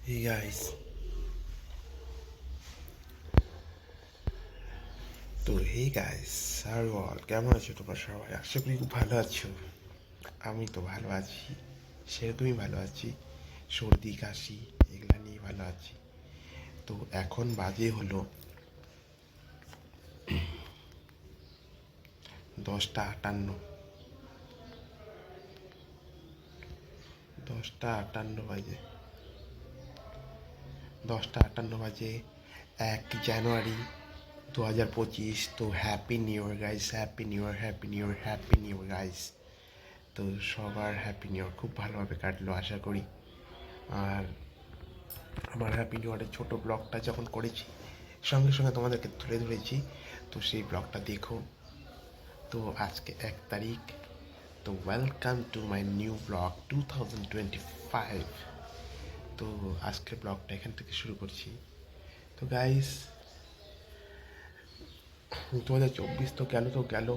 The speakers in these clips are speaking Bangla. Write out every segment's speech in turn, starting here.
Hey guys, তো hey guys, আর বল কেমন আছো তোমরা সবাই? আশা করি খুব ভালো আছো। আমি তো ভালো আছি, সেরকমই ভালো আছি। সর্দি কাশি এগুলা নিয়ে ভালো আছি। তো এখন বাজে হলো 10টা 58। 10টা 58 বাজে। 10টা 58 বাজে 1 জানুয়ারি 2025। তো হ্যাপি নিউ ইয়ার guys, happy new year, happy new year, happy new ইয়ার গাইস। তো সবার হ্যাপি নিউ ইয়ার খুব ভালোভাবে কাটলো আশা করি। আর আমার হ্যাপি নিউ ইয়ারের ছোটো ব্লগটা যখন করেছি সঙ্গে সঙ্গে তোমাদেরকে তুলে ধরেছি, তো সেই ব্লগটা দেখো। তো আজকে 1 তারিখ। তো welcome to my new blog 2025। তো আজকের ব্লগটা এখান থেকে শুরু করছি। তো গাইস, 2024 তো গেল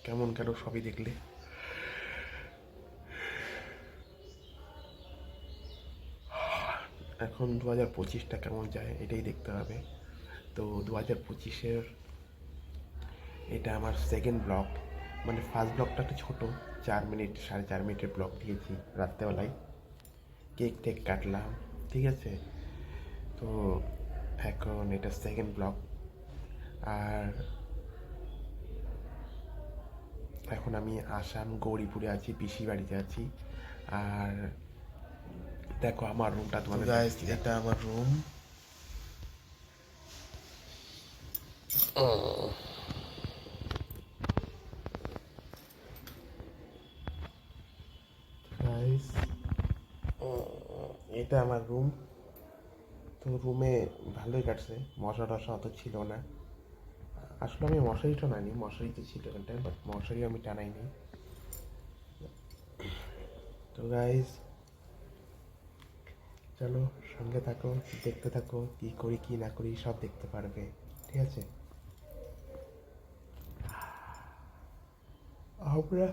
কেমন গেল সবই দেখলে। এখন 2025টা কেমন যায় এটাই দেখতে হবে। তো 2025-এর এটা আমার সেকেন্ড ব্লগ। মানে ফার্স্ট ব্লগটা একটু ছোটো, 4 মিনিট 4.5 মিনিটের ব্লগ দিয়েছি রাত্রেবেলায়, কেক টেক কাটলাম, ঠিক আছে। তো এখন এটা সেকেন্ড ব্লগ। আর এখন আমি আসাম গৌরীপুরে আছি, পিসি বাড়িতে আছি। আর দেখো আমার রুমটা তোমাদের, এটা আমার রুম। গাইস, এটা আমার রুম। তো রুমে ভালোই কাটছে, মশা টশা অত ছিল না। আসলে আমি মশারি টানাইনি, মশারি তো ছিল এখানটায়, বাট মশারি আমি টানাইনি। তো গাইস চলো সঙ্গে থাকো, দেখতে থাকো, কী করি কী না করি সব দেখতে পারবে, ঠিক আছে। আমরা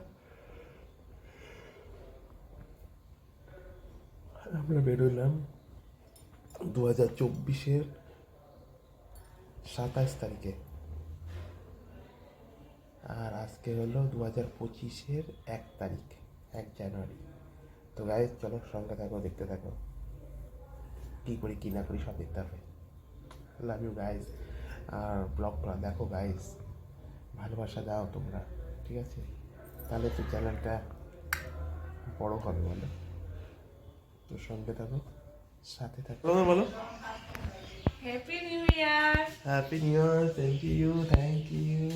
আমরা বেরোলাম 2024-এর 27 তারিখে। আর আজকে হলো 2025-এর 1 তারিখ, 1 জানুয়ারি। তো গাইস চলো সঙ্গে থাকো, দেখতে থাকো, কী করি কী না করি সব দেখতে হবে। Love you guys. আর ব্লগটা দেখো গাইস, ভালোবাসা দাও তোমরা, ঠিক আছে, তাহলে তো চ্যানেলটা বড় হবে, বলো। তো সঙ্গে থাকো, সাথে থাকো, বলো। Happy new year. Happy new year, thank you, thank you.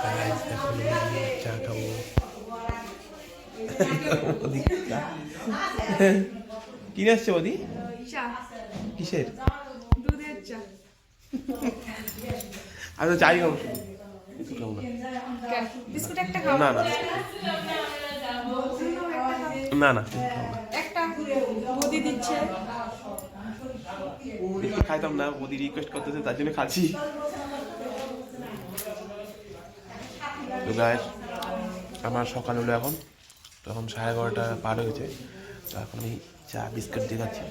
Guys এখন আমি চা খাবো। ওদি চা কিনে আসছে ওদি? চা, কিসের? দুধের চা। আমি তো চাই খাবো শুধু, কিছু খাবো না। বিস্কুট একটা খাও। না না না না কিছু খাবো না। একটা বদি দিচ্ছে। বিস্কুট খাইতাম না, ওদি রিকোয়েস্ট করতেছে তার জন্য খাচ্ছি। তো গাইস আমার সকাল হলো এখন, তখন 11:30 পার হয়েছে। তো এখন আমি চা বিস্কুট দিয়ে খাচ্ছি।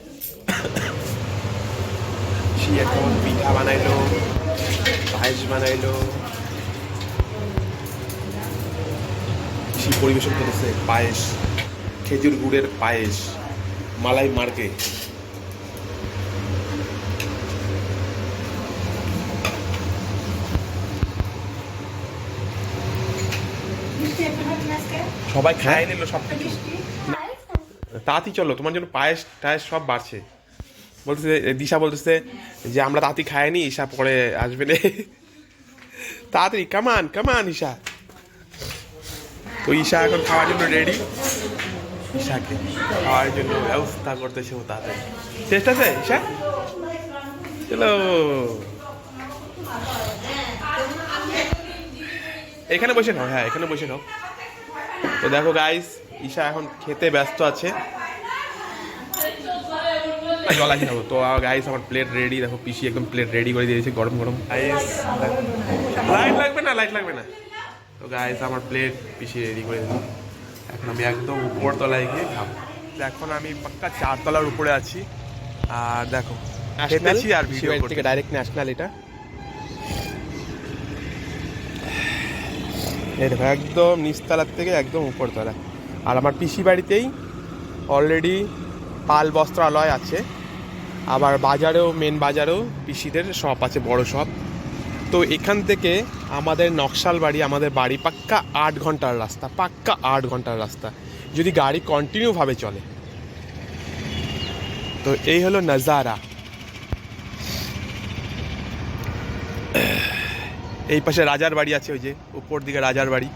সে এখন পিঠা বানাইলো, পায়েস বানাইলো, সে পরিবেশন করেছে পায়েস, খেজুর গুড়ের পায়েস, মালাই মার্কে। সবাই খায় নিল সব কিছু। তাঁতি চলো, তোমার জন্য পায়েস টায়েস সব বাড়ছে। বলতেছে দিশা, বলতেছে যে আমরা তাঁতি খাইনি, ঈশা পরে আসবে না। তাড়াতাড়ি কামান কামান ঈশা। তো ঈশা এখন খাওয়ার জন্য রেডি। ঈশাকে খাওয়ার জন্য ব্যবস্থা করতেছে ও তাড়াতাড়ি। চেষ্টা আছে ঈশা, চলো। এখানে বসে নাও, হ্যাঁ এখানে বসে নাও। তো দেখো গাইস, ঈশা এখন খেতে ব্যস্ত আছে। জল আসি খাবো। তো গাইস আমার প্লেট রেডি, দেখো পিসি একদম প্লেট রেডি করে দিয়েছে গরম গরম। গাইস লাইট লাগবে না, লাইট লাগবে না। তো গাইস আমার প্লেট পিসি রেডি করে দিল, এখন আমি একদম উপর তলায় গিয়ে খাবো। এখন আমি পাক্কা 4 তলার উপরে আছি আর দেখো খেতেছি আর ভিডিও করতে থেকে ডাইরেক্ট ন্যাশনাল এটা এই দেখো একদম নিচতলার থেকে একদম উপরতলা আর আমার পিসি বাড়িতেই অলরেডি পাল বস্ত্রালয় আছে আবার বাজারেও মেন বাজারেও পিসিদের শপ আছে বড় শপ তো এখান থেকে আমাদের নকশাল বাড়ি আমাদের বাড়ি পাক্কা 8 ঘন্টার রাস্তা পাক্কা 8 ঘন্টার রাস্তা যদি গাড়ি কন্টিনিউভাবে চলে তো এই হলো নাজারা এই পাশে রাজার বাড়ি আছে ওই যে উপর দিকে রাজার বাড়ি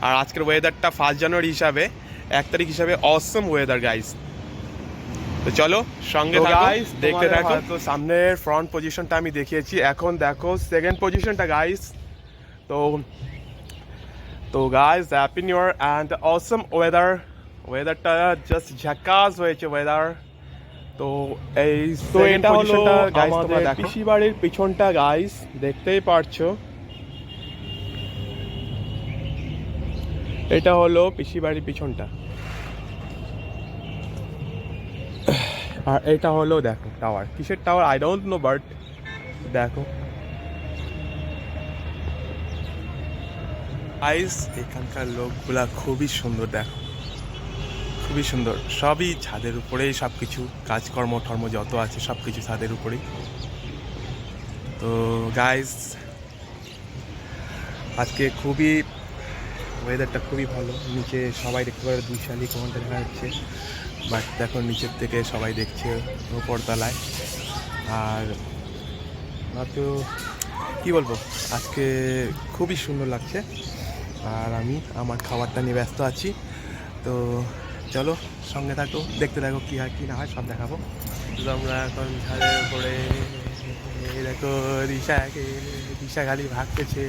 আর আজকের ওয়েদারটা 1 জানুয়ারি হিসাবে 1 তারিখ হিসাবে অসম ওয়েদার গাইস তো চলো সঙ্গে গাইস দেখতে থাকো তো সামনের ফ্রন্ট পজিশনটা আমি দেখিয়েছি এখন দেখো সেকেন্ড পজিশনটা গাইস তো guys happy new year and awesome ওয়েদারটা জাস্ট ঝাকাস হয়েছে ওয়েদার তো এই তো এটা হলো আমাদের পিসি বাড়ির পিছনটা গাইস দেখতেই পারছো এটা হলো পিসি বাড়ির পিছনটা আর এটা হলো দেখো টাওয়ার কিসের tower I don't know but দেখো গাইস এখানকার লোকগুলা খুবই সুন্দর দেখো খুবই সুন্দর সবই ছাদের উপরেই সব কিছু কাজকর্ম টর্ম যত আছে সব কিছু ছাদের উপরেই তো গাইস আজকে খুবই ওয়েদারটা খুবই ভালো নিচে সবাই দেখতে পারে 2 শালি কোনটা দেখা যাচ্ছে বাট দেখো নিচের থেকে সবাই দেখছে উপরতলায় আর তো কী বলবো আজকে খুবই সুন্দর লাগছে আর আমি আমার খাবারটা নিয়ে ব্যস্ত আছি তো চলো সঙ্গে থাকো দেখতে থাকো কী হয় কী না হয় সব দেখাবো তো আমরা এখন ছাদের উপরে দেখো দিশা খালি ভাগতেছে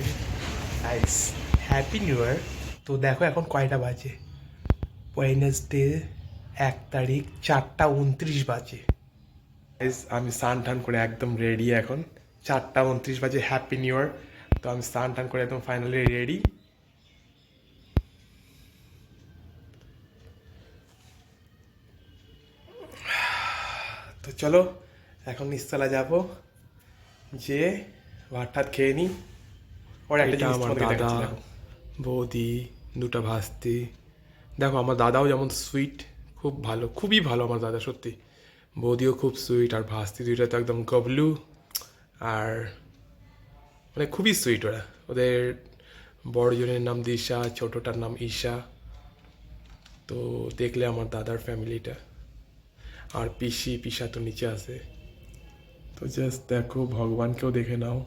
হ্যাপি নিউ ইয়ার তো দেখো এখন কয়টা বাজে ওয়েডনেসডে 1 তারিখ 4:29 বাজে আমি স্নান টান করে একদম রেডি এখন 4:29 বাজে হ্যাপি নিউ ইয়ার তো আমি স্নান টান করে একদম ফাইনালি রেডি তো চলো এখন নিচতলা যাবো যে ভাত খেয়ে নিই ওর একটা আমার দাদা বৌদি 2টা ভাস্তি দেখো আমার দাদাও যেমন সুইট খুব ভালো খুবই ভালো আমার দাদা সত্যি বৌদিও খুব সুইট আর ভাস্তি 2টা তো একদম গবলু আর মানে খুবই সুইট ওরা ওদের বড়জনের নাম দিশা ছোটোটার নাম ঈশা তো দেখলে আমার দাদার ফ্যামিলিটা আর পিসা তো নিচে আছে তো জাস্ট দেখো ভগবানকেও দেখে নাও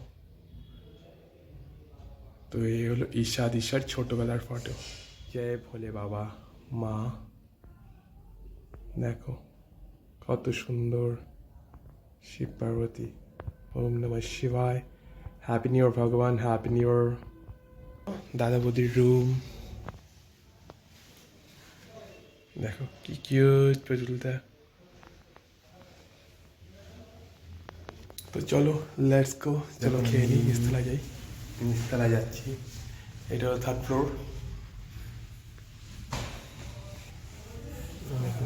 তো এই হলো ঈশা দিশার ছোটবেলার ফটো জয় ভোলে বাবা মা দেখো কত সুন্দর শিব পার্বতী ওম নমঃ শিবায় হ্যাপি নিউ ইয়ার ভগবান হ্যাপি নিউ ইয়ার দাদা বৌদির রুম দেখো কি কিউট পেজুলটা তো চলো লেটস গো চলো খেয়ে নিই নিচতলায় যাই নিচতলায় যাচ্ছি এটা হলো 3rd ফ্লোর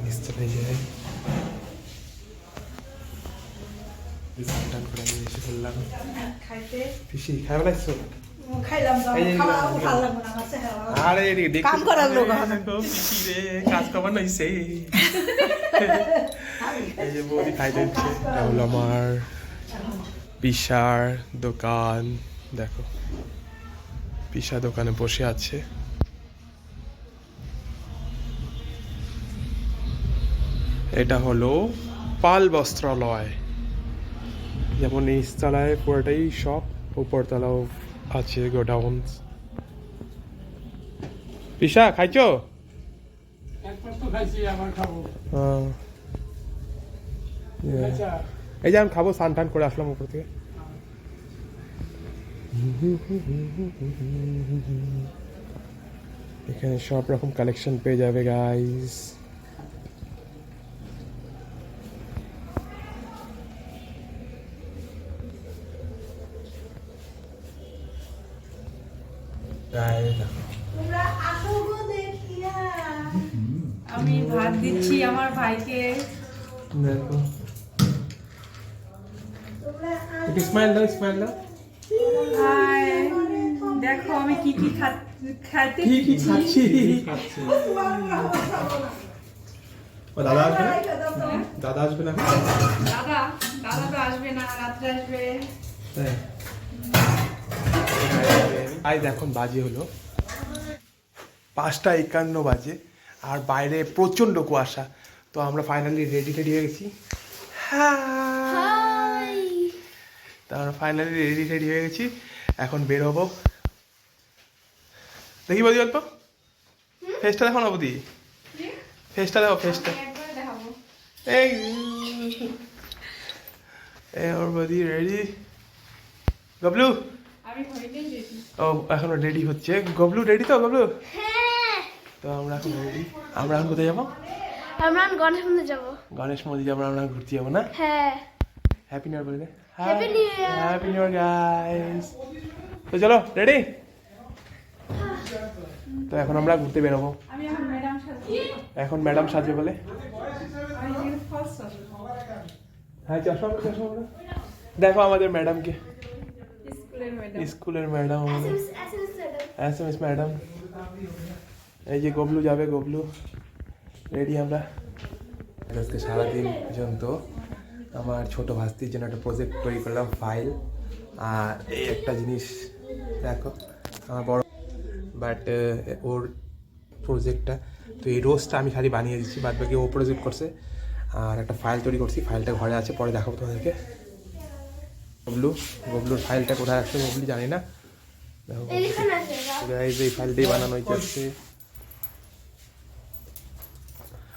নিচতলায় যাই স্নান করে আমি এসে বললাম পিসি খাই লাগছো আরে কাম করার লোক পিসি রে কাজ করবার নইছে এই যে বৌদি খাইতে দিচ্ছে এটা হলো আমার পিসার দোকান দেখো পিসা দোকানে বসে আছে এটা হলো পাল বস্ত্রালয় যেমন নিচতলায় পুরোটাই শপ উপরতলাও আছে গোডাউন পিসা খাইছো এই যে আমি খাবো স্নান টান করে আসলাম উপর থেকে এখানে সব রকম কালেকশন পেয়ে যাবে গাইস আমি ভাত দিচ্ছি আমার ভাইকে। দেখো একটু স্মাইল দাও, স্মাইল দাও। হাই, দেখো আমি কি কি খাইতে কি কি দিচ্ছি। খাচ্ছি? ও দাদা আসবে না? দাদা আসবে না? দাদা দাদা তো আসবে না, রাত্রে আসবে। আজ এখন বাজে হলো 5:51 বাজে, আর বাইরে প্রচণ্ড কুয়াশা। তো আমরা ফাইনালি রেডি হয়ে গেছি। তো আমরা ফাইনালি রেডি হয়ে গেছি, এখন বের হবো। দেখি বৌদি অল্প ফেসটা দেখো না বৌদি, ফেসটা দেখো, ফেসটা। একবার দেখাবো। এই আমার বৌদি রেডি। গবলু, আমি হইলেই রেডি। ও এখনো রেডি হচ্ছে। গবলু রেডি তো? গবলু তো আমরা এখন রেডি। আমরা এখন কোথায় যাবো? আমরা গণেশ মন্দির যাবো। গণেশ মন্দির যাবো, আমরা ঘুরতে যাবো না? হ্যাঁ, হ্যাপি নিউ ইয়ার বলে দে। Happy New Year! Happy new ইয়ার গাইস। তো চলো রেডি। তো এখন আমরা ঘুরতে বেরোবো। আমি এখন ম্যাডাম সাথে। এখন ম্যাডাম সাজবে বলে। আমি ফার্স্ট হ্যাঁ চশমা পরো, চশমা পরো। দেখো আমাদের ম্যাডামকে, স্কুলের ম্যাডাম। স্কুলের ম্যাডাম, আমাদের SMS ম্যাডাম। এই যে গবলু যাবে, গবলু রেডি আমরা। আজকে সারাদিন পর্যন্ত আমার ছোট ভাস্তির জন্য একটা প্রজেক্ট তৈরি করলাম, ফাইল। আর এই একটা জিনিস দেখো, আমার বড় বাট ওর প্রজেক্টটা, তো এই রোজটা আমি খালি বানিয়ে দিচ্ছি, বাদ বাকি ও প্রজেক্ট করছে। আর একটা ফাইল তৈরি করছি, ফাইলটা ঘরে আছে, পরে দেখাবো তোমাদেরকে। গবলুর ফাইলটা কোথায় আসছে গবলু জানি না। দেখো গাইস, এই ফাইলটাই বানানো হয়েছে।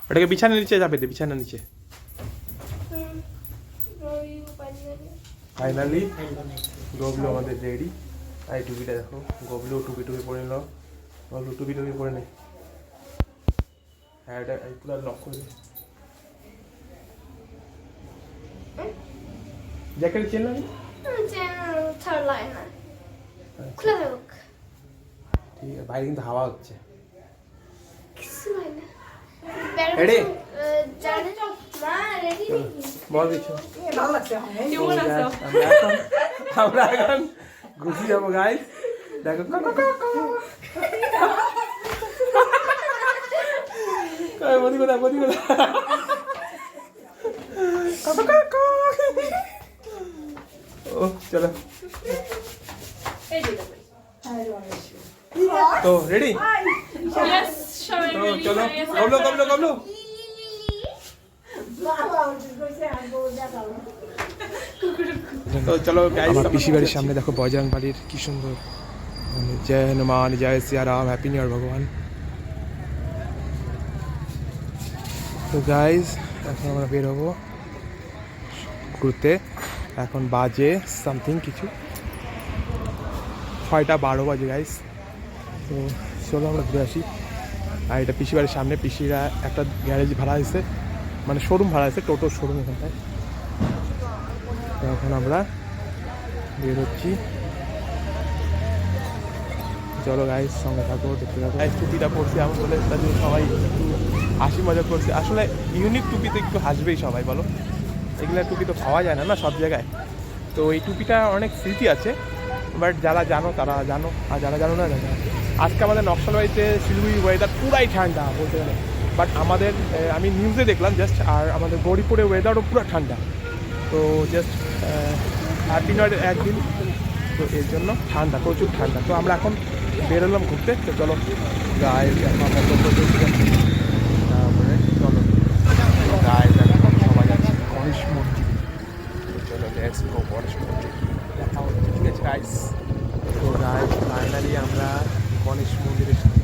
ওটাকে বিছানা নিচে যাবে, বিছানা নিচে। ফাইনালি গবলু আমাদের রেডি। আর এই টুপিটা দেখো, গবলু টুপি পরে নিল। গবলু টুপি পরে নেই। হ্যাঁ এটা পুরো লক করে দে। জ্যাকেট চেন না? থার্ড লাইন খুলে দেবো। ঠিক আছে, বাইরে কিন্তু হাওয়া হচ্ছে। রেডি? বল কিছু। কেমন আছো? আমরা এখন ঘুরতে যাবো গাইস। দেখো বদি কোথা, বদি কোথা। ও চলো তো রেডি। Yes, সবাই তো ready চলো, হয়ে গেছে। গবলু তো চলো গাইস, আমার পিসি বাড়ির সামনে দেখো বজরং বাড়ির কি সুন্দর, জয় হনুমান জয় সিয়া রাম, হ্যাপি নিউ ইয়ার ভগবান। তো গাইস এখন আমরা বের হবো ঘুরতে। এখন বাজে সামথিং কিছু 6:12 বাজে গাইস। তো চলো আমরা ঘুরে আসি। আর এটা পিসি বাড়ির সামনে, পিসিরা একটা গ্যারেজ ভাড়া হয়েছে, মানে শোরুম ভাড়া আছে, টোটোর শোরুম এখানটায়। তো এখন আমরা বের হচ্ছি, চলো গাইস সঙ্গে থাকো, দেখতে থাকো। গাইস টুপিটা পরছি এমন বলে তার জন্য সবাই একটু হাসি মজা করছে। আসলে ইউনিক টুপিতে একটু হাসবেই সবাই, বলো? এগুলা টুপি তো পাওয়া যায় না সব জায়গায়। তো এই টুপিটা অনেক স্মৃতি আছে, বাট যারা জানো তারা জানো, আর যারা জানো না জানো। আজকে আমাদের নকশালবাড়িতে শিলিগুড়ি ওয়েদার পুরাই ঠান্ডা বলতে গেলে, বাট আমাদের আমি নিউজে দেখলাম জাস্ট, আর আমাদের গৌরীপুরের ওয়েদারও পুরো ঠান্ডা। তো জাস্ট হ্যাপি নিউ ইয়ার একদিন, তো এর জন্য ঠান্ডা, প্রচুর ঠান্ডা। তো আমরা এখন বেরোলাম ঘুরতে। তো চলো গাইস, এখন আমরা তারপরে চলো গাইস, এখন সবাই যাচ্ছে গণেশ মন্দির। তো চলো লেটস গো গণেশ মন্দির, দেখা হচ্ছে, ঠিক আছে গাইস? তো গাইস ফাইনালি আমরা গণেশ মন্দিরের সামনে।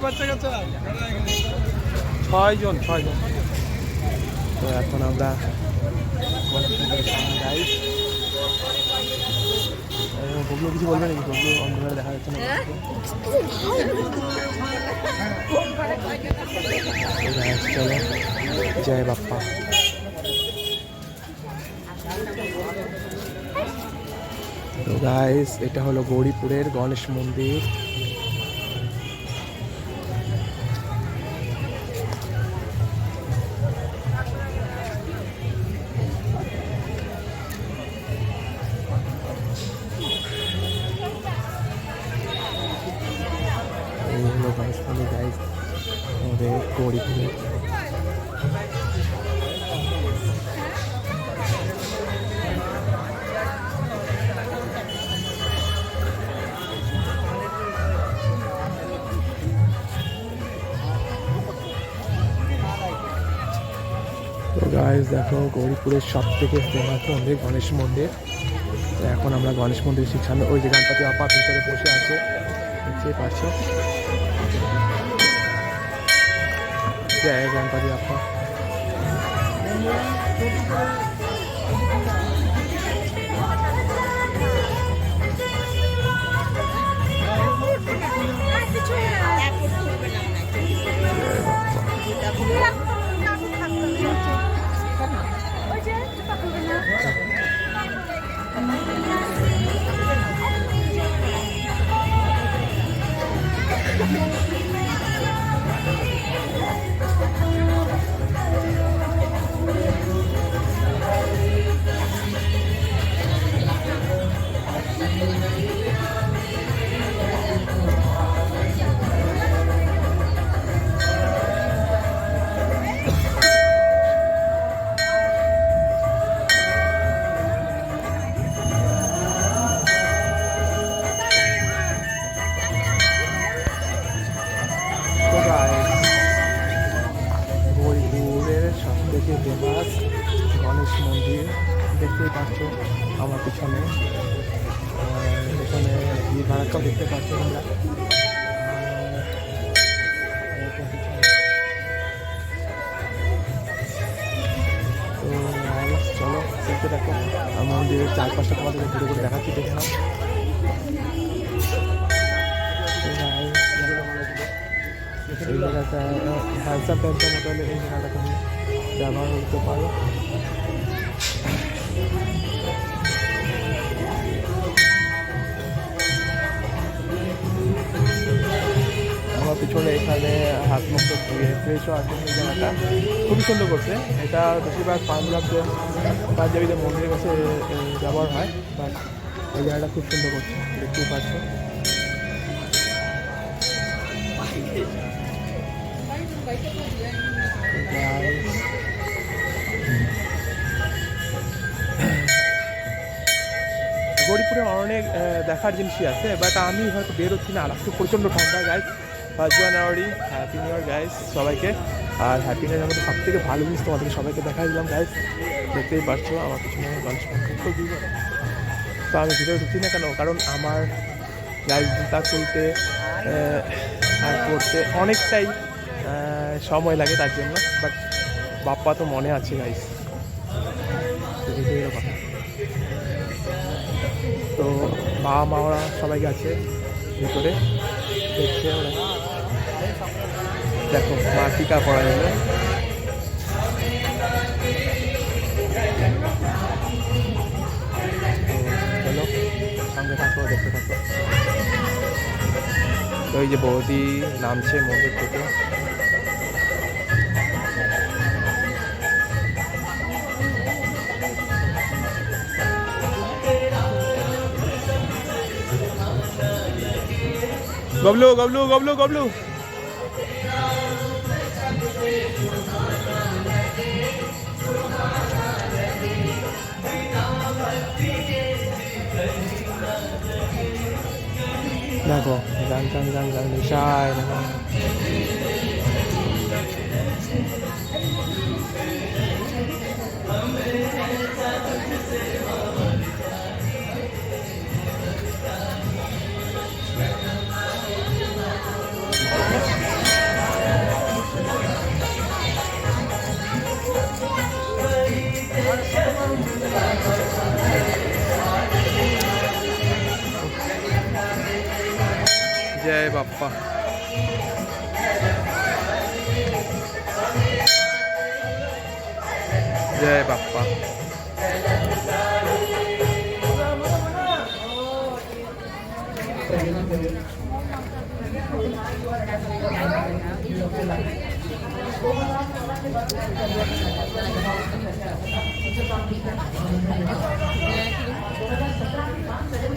বাচ্চা কাচ্চা 6 জন। তো এখন আমরা গাইস, গবলু কিছু বলবে নাকি? গবলু অন্ধকারে দেখা যাচ্ছে না। চলো জয় বাপ্পা। তো গাইস এটা হলো গৌরীপুরের গণেশ মন্দির। এই হলো গণেশ মন্দির গাইস আমাদের গৌরীপুরের। তো গাইস দেখো গৌরীপুরের সব থেকে ফেমাস মন্দির গণেশ মন্দির। তো এখন আমরা গণেশ মন্দিরের ঠিক সামনে ওই যে গণপতি বাপ্পা ভিতরে বসে আছে দেখতে পাচ্ছ। জয় গণপতি বাপ্পা। গৌরীপুরের সব থেকে ফেমাস গণেশ মন্দির দেখতেই পাচ্ছ আমার পিছনে। এখানে ভাড়াটাও দেখতে পাচ্ছ তোমরা। তো চলো দেখতে দেখো মন্দিরের চারপাশটা তোমাদের ঘুরে ঘুরে দেখাচ্ছি, দেখে নাও। এই জায়গাটা হ্যান্ডসাম ট্যান্সাম মতো হলে এই জায়গাটা তুমি ব্যবহার করতে পারো। আমার পিছনে এখানে হাত মুখ ধুয়ে ফ্রেশও আছে। এই জায়গাটা খুবই সুন্দর করছে। এটা বেশিরভাগ পাঞ্জাবিদের মন্দিরের কাছে ব্যবহার হয়, বাট এই জায়গাটা খুব সুন্দর করছে, দেখতেই পাচ্ছ। গৌরীপুরে অনেক দেখার জিনিসই আছে, বাট আমি হয়তো বেরোচ্ছি না। আর আজকে প্রচণ্ড ঠান্ডা গাইস। 1 জানুয়ারি হ্যাপি নিউ ইয়ার গাইস সবাইকে। আর হ্যাপি নিউ ইয়ার মধ্যে সব থেকে ভালো জিনিস তোমাদেরকে সবাইকে দেখাই দিলাম গাইস, দেখতেই পাচ্ছ আমার পিছনে গণেশ মন্দির। তো আমি ভিতরে ঢুকছি না কেন, কারণ আমার গাইস জুতা খুলতে আর করতে অনেকটাই সময় লাগে তার জন্য। বাট বাপ্পা তো মনে আছে গাইস, এটাই কথা। তো বাবা মা ওরা সবাই গেছে ভিতরে, দেখছে ওরা। দেখো মা টিকা পড়া গেল। চলো সঙ্গে থাকো, দেখতে থাকো। তো এই যে বৌদি নামছে মন্দির থেকে। গবলু গবলু গবলু গবলু দেখো গান গান গান গান নিশায় দেখো। जय बाप्पा। जय बाप्पा।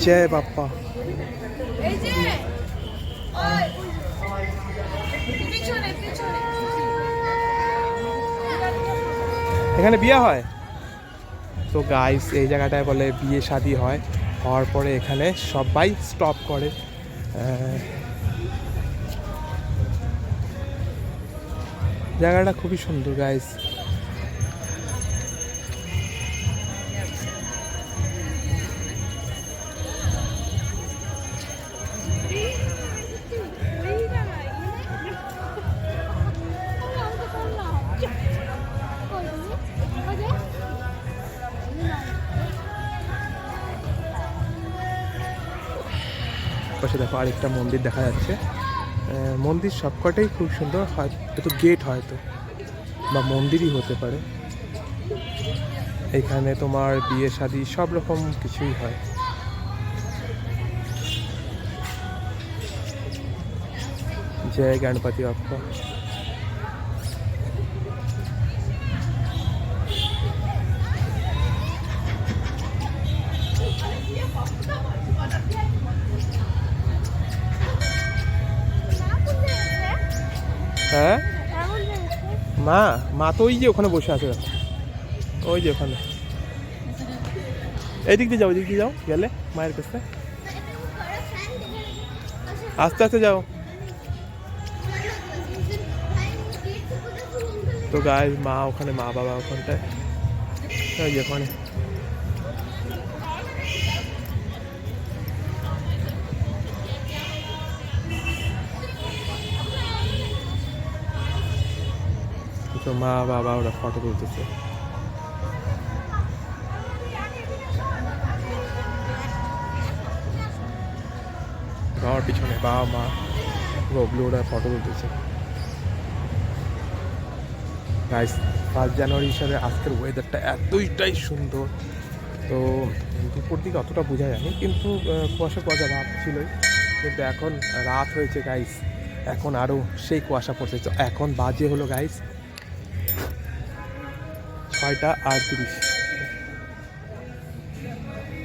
জয় বাপ্পা। এই যে পিছনে পিছনে এখানে বিয়ে হয় তো গাইস, এই জায়গাটায় বলে বিয়ে শাদী হয়, হওয়ার পরে এখানে সবাই স্টপ করে। জায়গাটা খুবই সুন্দর গাইস। পাশে দেখো আরেকটা মন্দির দেখা যাচ্ছে। মন্দির সবকটাই খুব সুন্দর, হয়তো গেট হয়তো বা মন্দিরই হতে পারে। এখানে তোমার বিয়ে শাদী সব রকম কিছুই হয়। জয় গণপতি বাপ্পা। হ্যাঁ মা, মা তো ওই যে ওখানে বসে আছে, ওই যে ওখানে। এদিক দিয়ে যাও, এদিক দিয়ে যাও, গেলে মায়ের কাছে আস্তে আস্তে যাও। তো গাইস মা ওখানে, মা বাবা ওখানটায়, ওই যে ওখানে। তো মা বাবা ওরা ফটো তুলতেছে। আমার পিছনে বাবা মা গবলু ওরা ফটো তুলতেছে। গাইস 5 জানুয়ারি হিসাবে আজকের ওয়েদারটা এতটাই সুন্দর। তো দুপুর দিকে অতটা বোঝা যায়নি, কিন্তু কুয়াশা কুয়াশা ভাব ছিলই, কিন্তু এখন রাত হয়েছে গাইস, এখন আরও সেই কুয়াশা পড়ছে। তো এখন বাজে হলো গাইস 6:38।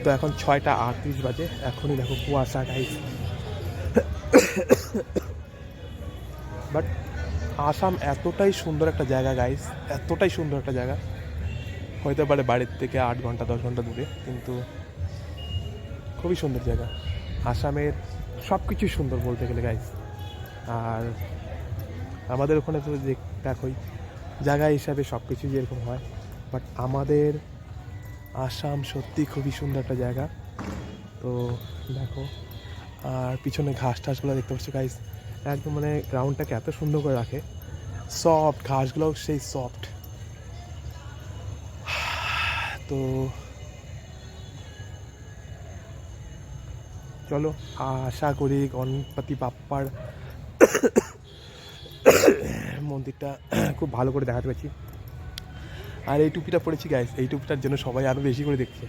তো এখন 6:38 বাজে, এখনই দেখো কুয়াশা গাইস। বাট আসাম এতটাই সুন্দর একটা জায়গা গাইস, এতটাই সুন্দর একটা জায়গা, হয়তো পারে বাড়ির থেকে 8 ঘন্টা 10 ঘন্টা দূরে, কিন্তু খুবই সুন্দর জায়গা। আসামের সব কিছুই সুন্দর বলতে গেলে গাইস। আর আমাদের ওখানে তো দেখোই জায়গা হিসাবে সব কিছু যেরকম হয়, বাট আমাদের আসাম সত্যি খুবই সুন্দর একটা জায়গা। তো দেখো, আর পিছনে ঘাস টাসগুলো দেখতে পাচ্ছ গাইস, একদম মানে গ্রাউন্ডটাকে এত সুন্দর করে রাখে, সফট ঘাসগুলোও সেই সফট। তো চলো, আশা করি গণপতি বাপ্পার মন্দিরটা খুব ভালো করে দেখাতে পারছি। আর এই টুপিটা পরেছি গাইস, এই টুপিটার জন্য সবাই আরও বেশি করে দেখছে।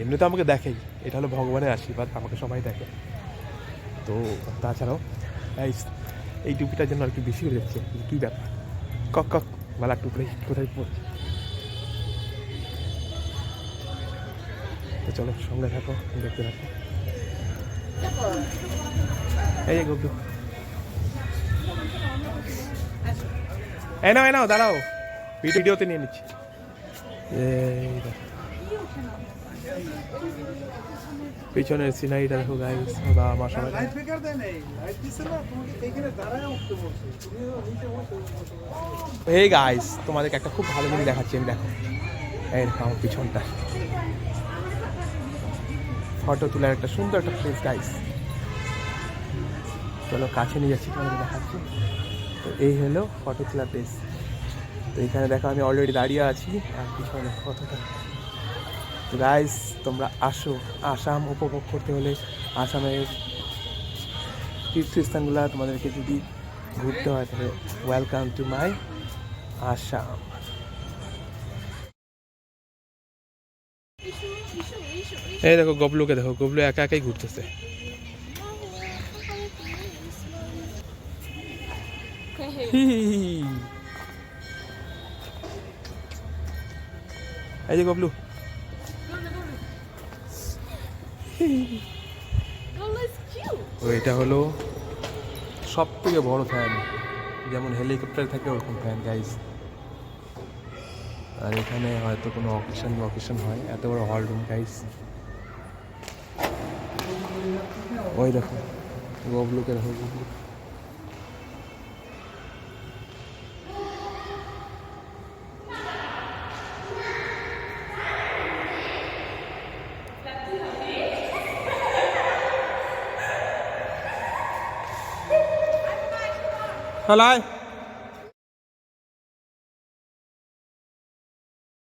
এমনি তো আমাকে দেখেই, এটা হলো ভগবানের আশীর্বাদ, আমাকে সবাই দেখে। তো তাছাড়াও গাইস এই টুপিটার জন্য আর কি বেশি করে দেখছে, কী ব্যাপার, কক কক মেলা টুপি কোথায় পড়ছে। তো চলো সঙ্গে থাকো, দেখতে থাকো। এই গবলু, এনাও এনাও দাঁড়াও, ভিডিওতে নিয়ে নিচ্ছি। পিছনের সিনারিটা দেখো গাইস, বাবা মা সবাই। এই গাইস তোমাদেরকে একটা খুব ভালো জিনিস দেখাচ্ছি আমি, দেখো এই দেখো আমার পিছনটা, ফটো তোলার একটা সুন্দর একটা প্লেস গাইস। চলো কাছে নিয়ে যাচ্ছি, তোমাদের দেখাচ্ছি। তো এই হলো ফটো তোলার প্লেস। তো এখানে দেখো আমি অলরেডি দাঁড়িয়ে আছি, আর পিছনে কতটা। তো গাইস তোমরা আসো, আসাম উপভোগ করতে হলে আসামের তীর্থস্থানগুলো তোমাদেরকে যদি ঘুরতে হয় তাহলে ওয়েলকাম টু মাই আসাম। এই দেখো গবলুকে দেখো, গবলু একা একাই ঘুরতেছে। এই যে গবলু, তো এটা হলো সব থেকে বড় ফ্যান, যেমন হেলিকপ্টার থাকে ওরকম ফ্যান গাইস। আর এখানে হয়তো কোনো অকেশন হয়, এত বড় হল রুম গাইস। ওই দেখো গবলুকে দেখো, গবলু। হ্যালো